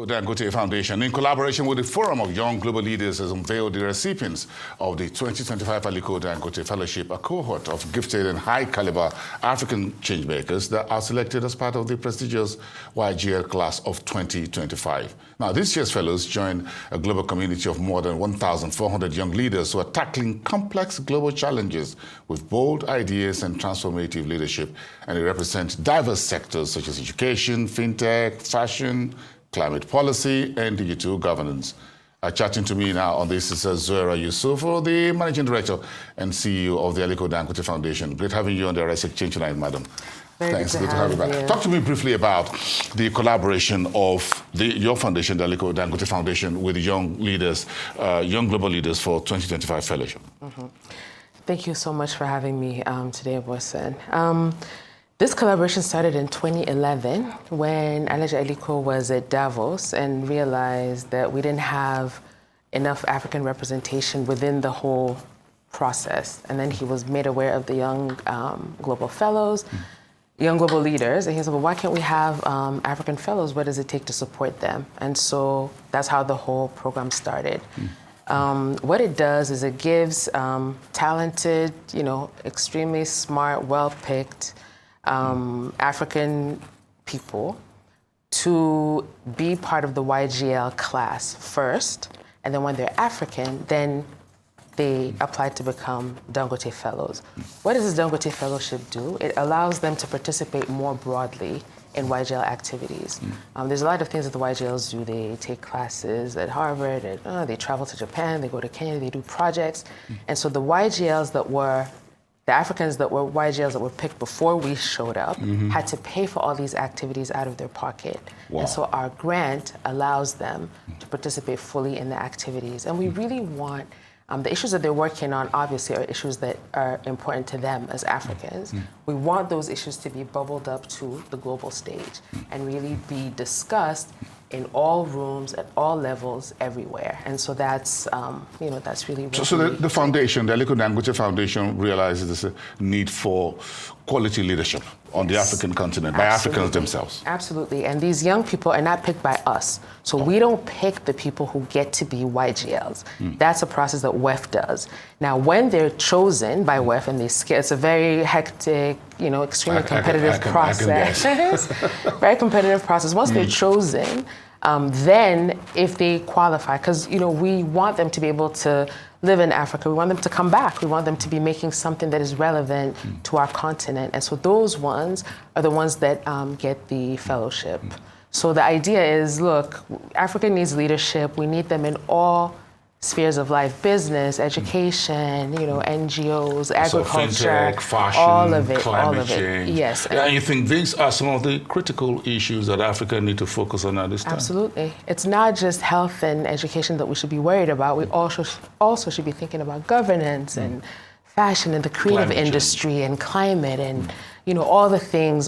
Dangote Foundation, in collaboration with the Forum of Young Global Leaders, has unveiled the recipients of the 2025 Aliko Dangote Fellowship, a cohort of gifted and high-caliber African changemakers that are selected as part of the prestigious YGL class of 2025. Now, this year's fellows join a global community of more than 1,400 young leaders who are tackling complex global challenges with bold ideas and transformative leadership, and they represent diverse sectors such as education, fintech, fashion, climate policy, and digital governance. Chatting to me now on this is Zouera Youssofou, the Managing Director and CEO of the Aliko Dangote Foundation. Great having you on the Rice Exchange tonight, madam. Thanks, good to have you back. Talk to me briefly about the collaboration of your foundation, the Aliko Dangote Foundation, with young leaders, young global leaders for 2025 fellowship. Thank you so much for having me today, Boysen. This collaboration started in 2011 when Alhaji Aliko was at Davos and realized that we didn't have enough African representation within the whole process. And then he was made aware of the young global fellows, young global leaders, and he said, well, why can't we have African fellows? What does it take to support them? And so that's how the whole program started. What it does is it gives talented, extremely smart, well-picked African people to be part of the YGL class first, and then when they're African, then they apply to become Dangote Fellows. What does this Dangote Fellowship do? It allows them to participate more broadly in YGL activities. There's a lot of things that the YGLs do. They take classes at Harvard, they travel to Japan, they go to Kenya, they do projects. And so the YGLs that were the Africans that were YGLs that were picked before we showed up had to pay for all these activities out of their pocket. Wow. And so our grant allows them to participate fully in the activities. And we really want, the issues that they're working on obviously are issues that are important to them as Africans. We want those issues to be bubbled up to the global stage and really be discussed in all rooms, at all levels, everywhere. And so that's, that's really what So the foundation, the Aliko Dangote Foundation, realizes there's a need for quality leadership on the African continent, by Africans themselves. Absolutely, and these young people are not picked by us. So we don't pick the people who get to be YGLs. That's a process that WEF does. Now, when they're chosen by WEF, and it's a very hectic, extremely competitive process. Very competitive process. Once they're chosen, then if they qualify, because we want them to be able to live in Africa, we want them to come back, we want them to be making something that is relevant to our continent, and so those ones are the ones that get the fellowship. So the idea is, look, Africa needs leadership. We need them in all spheres of life: business, education, NGOs, agriculture, so fintech, fashion, all of it, climate change. Yes. And you think these are some of the critical issues that Africa need to focus on at this time? Absolutely. It's not just health and education that we should be worried about. We also should be thinking about governance and fashion and the creative industry and climate and all the things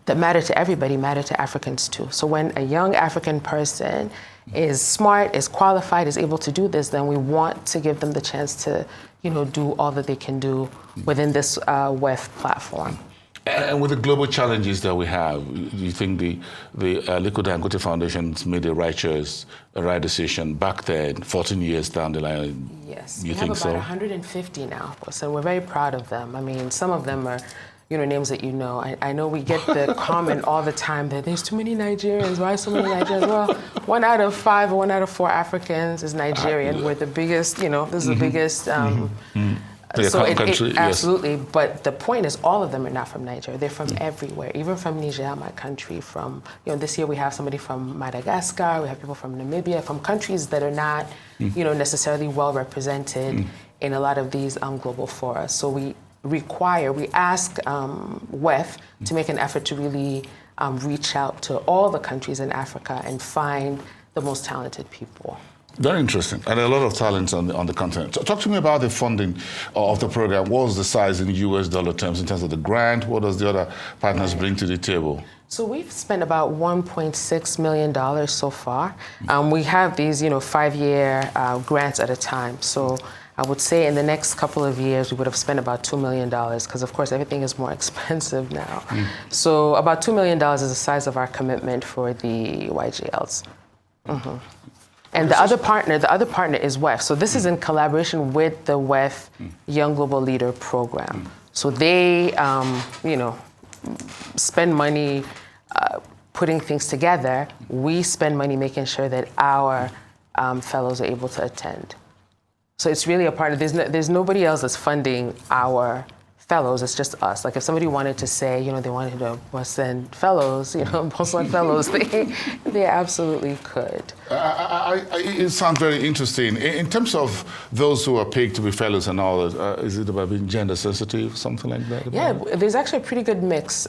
that matter to everybody matter to Africans too. So when a young African person is smart, is qualified, is able to do this, then we want to give them the chance to, do all that they can do within this WEF platform. And with the global challenges that we have, do you think the Aliko Dangote Foundation's made the right decision back then, 14 years down the line? Yes, you we think have about 150 now, so we're very proud of them. I mean, some of them are names that I know we get the comment all the time that there's too many Nigerians. Why so many Nigerians? Well, 1 out of 5 or 1 out of 4 Africans is Nigerian. We're the biggest, this is the biggest. Absolutely, but the point is all of them are not from Nigeria. They're from everywhere, even from Niger, my country, from, this year we have somebody from Madagascar, we have people from Namibia, from countries that are not, necessarily well represented in a lot of these global fora. So we ask WEF to make an effort to really reach out to all the countries in Africa and find the most talented people. Very interesting, and a lot of talent on the continent. So talk to me about the funding of the program. What was the size in US dollar terms in terms of the grant? What does the other partners bring to the table? So we've spent about $1.6 million so far. We have these, 5-year grants at a time. So I would say in the next couple of years, we would have spent about $2 million because, of course, everything is more expensive now. So about $2 million is the size of our commitment for the YGLs. And the other partner is WEF. So this is in collaboration with the WEF Young Global Leader Program. So they, spend money putting things together. We spend money making sure that our fellows are able to attend. So it's really a partner. There's nobody else that's funding our fellows. It's just us. Like if somebody wanted to say, they wanted to send fellows, post-on fellows, they absolutely could. It sounds very interesting. In terms of those who are picked to be fellows and all, is it about being gender sensitive, something like that? Yeah, there's actually a pretty good mix.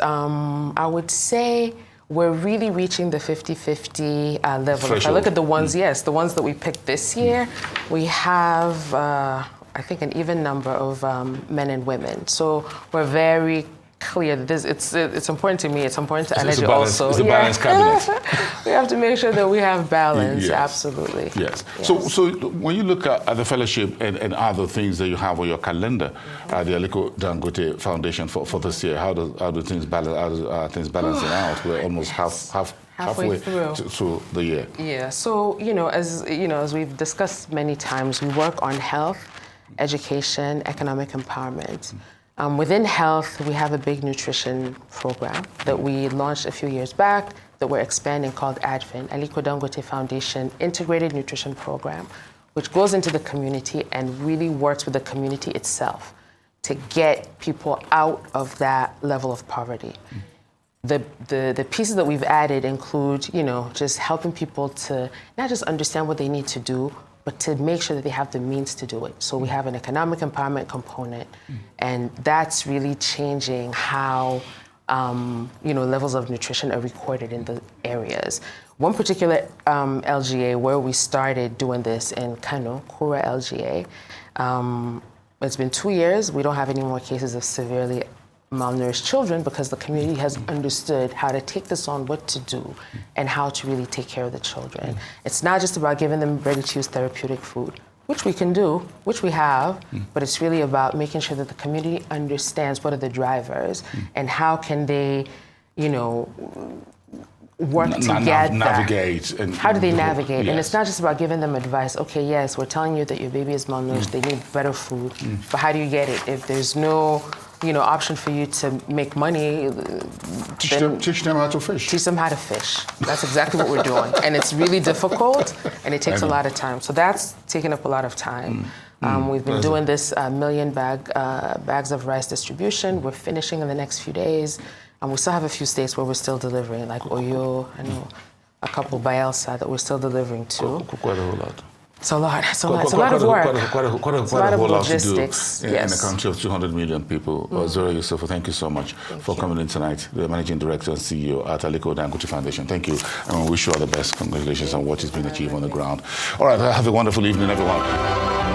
I would say we're really reaching the 50-50 level. Threshold. If I look at the ones, the ones that we picked this year, we have, I think, an even number of men and women. So we're very clear that it's important to me, it's important to Energy also. It's a balanced cabinet. We have to make sure that we have balance, Yes. Absolutely. Yes. Yes. So when you look at the fellowship and other things that you have on your calendar, the Aliko Dangote Foundation for this year, how do things balance? How are things balancing out? We're almost halfway through the year. Yeah. So as we've discussed many times, we work on health, education, economic empowerment. Within health, we have a big nutrition program that we launched a few years back that we're expanding called ADFIN, Aliko Dangote Foundation Integrated Nutrition Program, which goes into the community and really works with the community itself to get people out of that level of poverty. The pieces that we've added include, just helping people to not just understand what they need to do, but to make sure that they have the means to do it. So we have an economic empowerment component, and that's really changing how levels of nutrition are recorded in the areas. One particular LGA where we started doing this in Kano, Kura LGA, it's been 2 years. We don't have any more cases of severely malnourished children because the community has understood how to take this on, what to do, and how to really take care of the children. It's not just about giving them ready-to-use therapeutic food, which we can do, which we have, but it's really about making sure that the community understands what are the drivers and how can they, work together. Navigate. How do they navigate? Yes. And it's not just about giving them advice. Okay, yes, we're telling you that your baby is malnourished, they need better food, but how do you get it? If there's no option for you to make money, teach them how to fish. Teach them how to fish. That's exactly what we're doing. And it's really difficult, and it takes a lot of time. So that's taking up a lot of time. We've been doing this million bags of rice distribution. We're finishing in the next few days. And we still have a few states where we're still delivering, like Oyo, I know a couple Bayelsa that we're still delivering to. Quite a whole lot. It's a lot. It's a lot of work. Quite a lot of whole lot logistics. to do in a country of 200 million people. Zouera Youssofou, thank you so much for coming in tonight. The Managing Director and CEO at Aliko Dangote Foundation. Thank you. And we wish you all the best. Congratulations on what has been achieved on the ground. All right, have a wonderful evening, everyone.